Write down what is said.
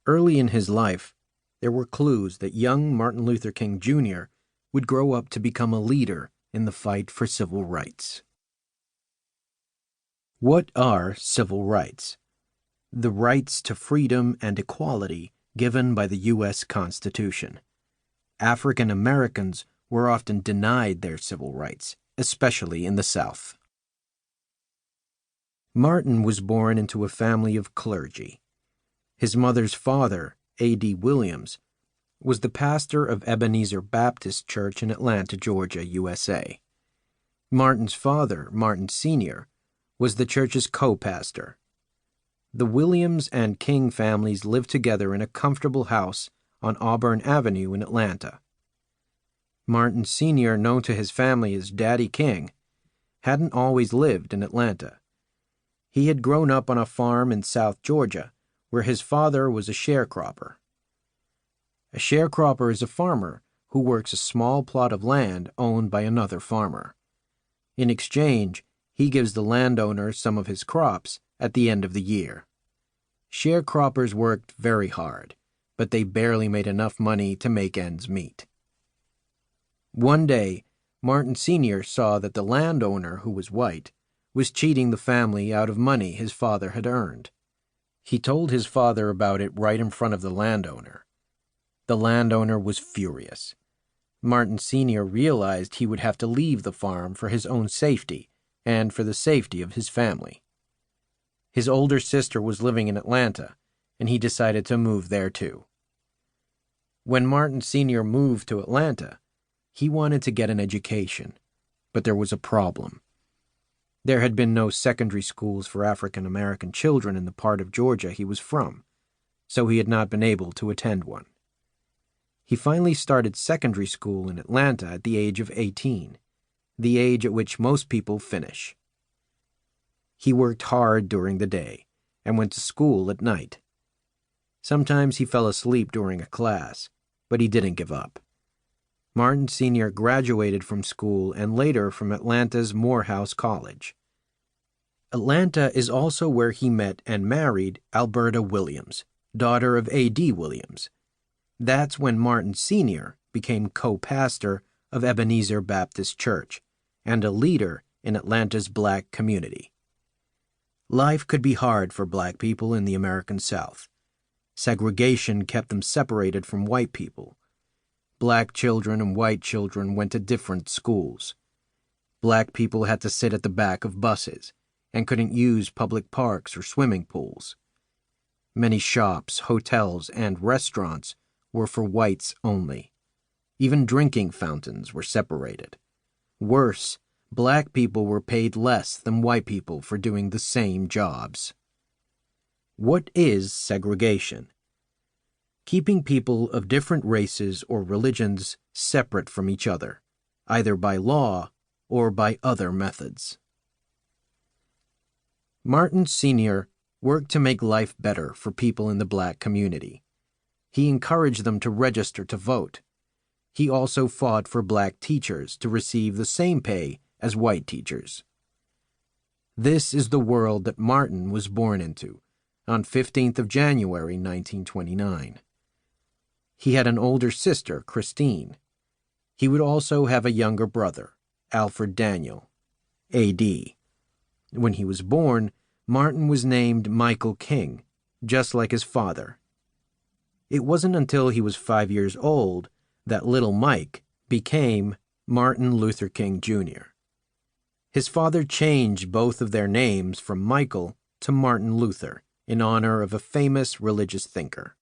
Early in his life, there were clues that young Martin Luther King Jr. would grow up to become a leader in the fight for civil rights. What are civil rights? The rights to freedom and equality given by the U.S. Constitution. African Americans were often denied their civil rights, especially in the South. Martin was born into a family of clergy. His mother's father, A.D. Williams, was the pastor of Ebenezer Baptist Church in Atlanta, Georgia, USA. Martin's father, Martin Sr., was the church's co-pastor. The Williams and King families lived together in a comfortable house on Auburn Avenue in Atlanta. Martin Sr., known to his family as Daddy King, hadn't always lived in Atlanta. He had grown up on a farm in South Georgia, where his father was a sharecropper. A sharecropper is a farmer who works a small plot of land owned by another farmer. In exchange, he gives the landowner some of his crops at the end of the year. Sharecroppers worked very hard, but they barely made enough money to make ends meet. One day, Martin Sr. saw that the landowner, who was white, was cheating the family out of money his father had earned. He told his father about it right in front of the landowner. The landowner was furious. Martin Sr. realized he would have to leave the farm for his own safety and for the safety of his family. His older sister was living in Atlanta, and he decided to move there too. When Martin Sr. moved to Atlanta, he wanted to get an education, but there was a problem. There had been no secondary schools for African American children in the part of Georgia he was from, so he had not been able to attend one. He finally started secondary school in Atlanta at the age of 18, the age at which most people finish. He worked hard during the day and went to school at night. Sometimes he fell asleep during a class, but he didn't give up. Martin Sr. graduated from school and later from Atlanta's Morehouse College. Atlanta is also where he met and married Alberta Williams, daughter of A.D. Williams. That's when Martin Sr. became co-pastor of Ebenezer Baptist Church and a leader in Atlanta's black community. Life could be hard for black people in the American South. Segregation kept them separated from white people. Black children and white children went to different schools. Black people had to sit at the back of buses and couldn't use public parks or swimming pools. Many shops, hotels, and restaurants were for whites only. Even drinking fountains were separated. Worse, black people were paid less than white people for doing the same jobs. What is segregation? Keeping people of different races or religions separate from each other, either by law or by other methods. Martin Sr. worked to make life better for people in the black community. He encouraged them to register to vote. He also fought for black teachers to receive the same pay as white teachers. This is the world that Martin was born into on 15th of January, 1929. He had an older sister, Christine. He would also have a younger brother, Alfred Daniel, A.D. When he was born, Martin was named Michael King, just like his father. It wasn't until he was 5 years old that little Mike became Martin Luther King Jr. His father changed both of their names from Michael to Martin Luther in honor of a famous religious thinker.